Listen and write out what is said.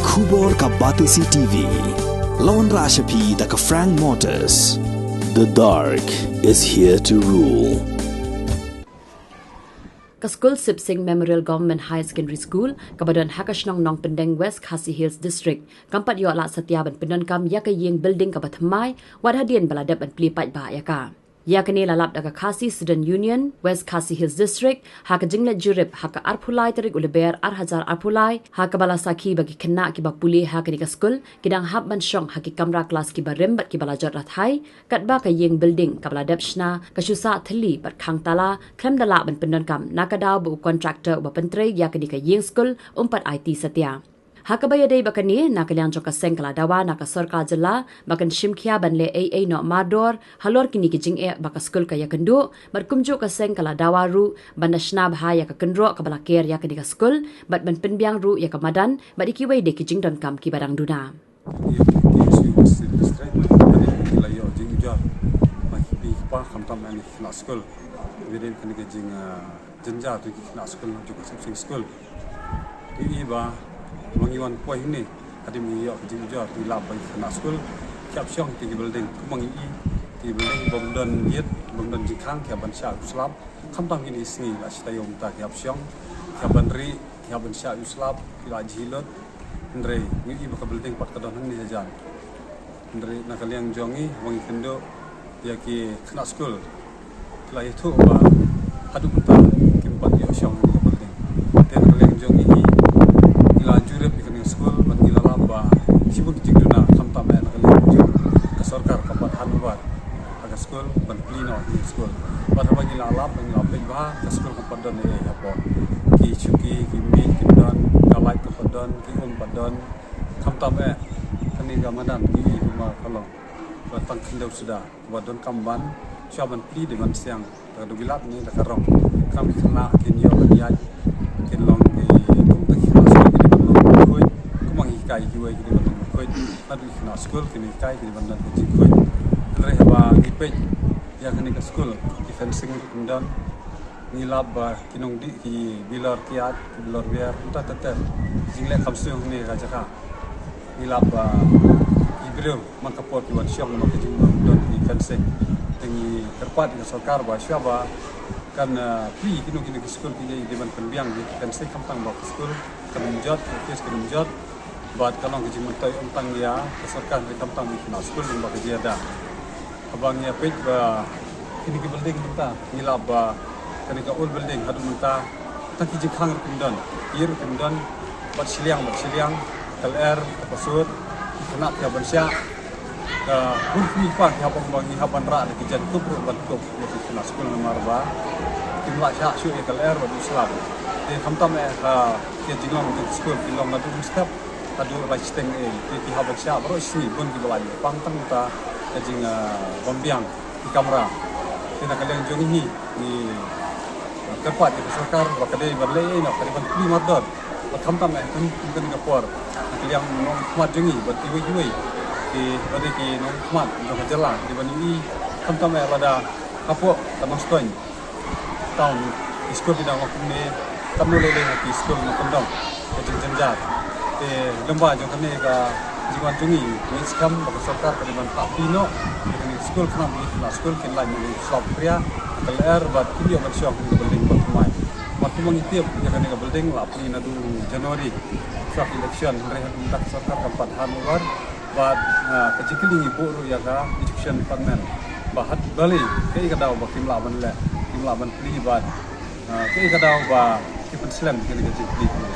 Khubor ka Batisi TV. Lawan Rashapi da ka Frank Motors. The dark is here to rule. Ka School Sip Singh Memorial Government High Secondary School kabadan Hakashnong Nong Pendeng West Khasi Hills District kampat yo la satya ban penon kam ya ka yeng building ka batmai wadhadien baladap ban plipat ba ya ka ya kene lalap daga Khasi Student Union West Khasi Hills District ha ka jingle jurip ha ka arphulai tarik uleber arhajar arphulai ha ka bala sakhi bagi kena ki ba puli ha ka ni ka school kidang hab ban shong ha ki kamra class ki ba rembat ki bala jot rathai kat ba ka yeng building ka bala dapshna ka shusa thli bat khang tala khlem dala ban pendon kam nakadaw bu contractor ba pentre ya ka ni ka yeng school umpat IT satya Hakabaya day bakani nakalyang joka sengkala dawa naka sorka jala bakan shimkhia banle AA no mador halor kini kijing e baka skul ka yakendu barkumju ka sengkala dawa ru bandashna bha ya ka kendro ka balaker ya ka skul bat ban penbyang ru ya ka madan badiki way de kijing don kam ki barang duna Mangiwan poin ni ada miyok jujur di laban kena skul kiap siang di building kumangi di building bongdan yet bongdan jikang kiap ban sya uslab khamtam ini isni la sitayom ta kiap siang kiap ban ri kiap ban sya uslab kila jilot ndre ngi ba building pat kadon ni saja ndre nakaliang jongi wangi kendo ya ki kena skul kila itu ba hadu punta kimpat yo siang di building ten nakaliang jongi jurep ikani school mangila lamba sibuk jiguna khamta me nakali ka sarkar kapat hanubat aga school ban plino ni school pada bangila lab bangila pegba ka school kapat don e hapo ki chuki ki mi ki don kalai kapat don ki padon khamta me kani gamadan ki uma kalong batang kendau sudah badon kamban syaban pli de man siang ta dugilat ni da karong kam khna kinyo kaniya kinlong ki kai hiwai ki ban khoi adu khna school kini kai ki ban dan ji khoi re ba ki pe ya kini ka school ki fencing kundan ni lab kinong di ki bilor kiat bilor biar ta ta jingle khamsung ni ga jaka ni lab ki bro man ka pot ki wan syong ma ki don ki fencing ni terpat ki sarkar ba syaba kan pi kinong kini ki school ki di ban penbiang di fencing kampang ba school kanjot kes kanjot buat kalau kerja mentai untang dia keserkan di kampung di school yang bagi ada abangnya pej ba ini ke building kita nilap ba kani ka old building hadu menta tak kerja khang kundan ir kundan bat siliang kal pasut kena ke bansya pun pa ke apa bangi haban ra di kijan tu bat tu di school nomor ba timla sya syu kal bat islam di kampung ke jingong di school kilong ngadu step adu rajisteng ki habat sya bro sini bun ki balai pangtang ta kajing bombiang di kamera kena kalian jongi ni kepat di sarkar bakade barle na kalian pri madot batam tam kan kapor kalian nong mat jongi bati wi ki bade ki nong mat do jala di bani tam lada kapo tanong stoin tahun iskul di dalam ni tamu lele hati iskul no kondom kajing jenjat lemba jo kane ka jiwan tungi ni skam ba sarkar kaliman tapino ni school kena ni school kin la ni shop pria kal ba kiyo ba shop ni building ba mai matu mangitip ya kane ka building la apni na du January shop election re tak sarkar kampat hanuwar ba kajikili ni buru ya ka education department ba hat bali kai ka daw ba kimla ban pri ba kai ka daw ba kipen slam kini ka jikli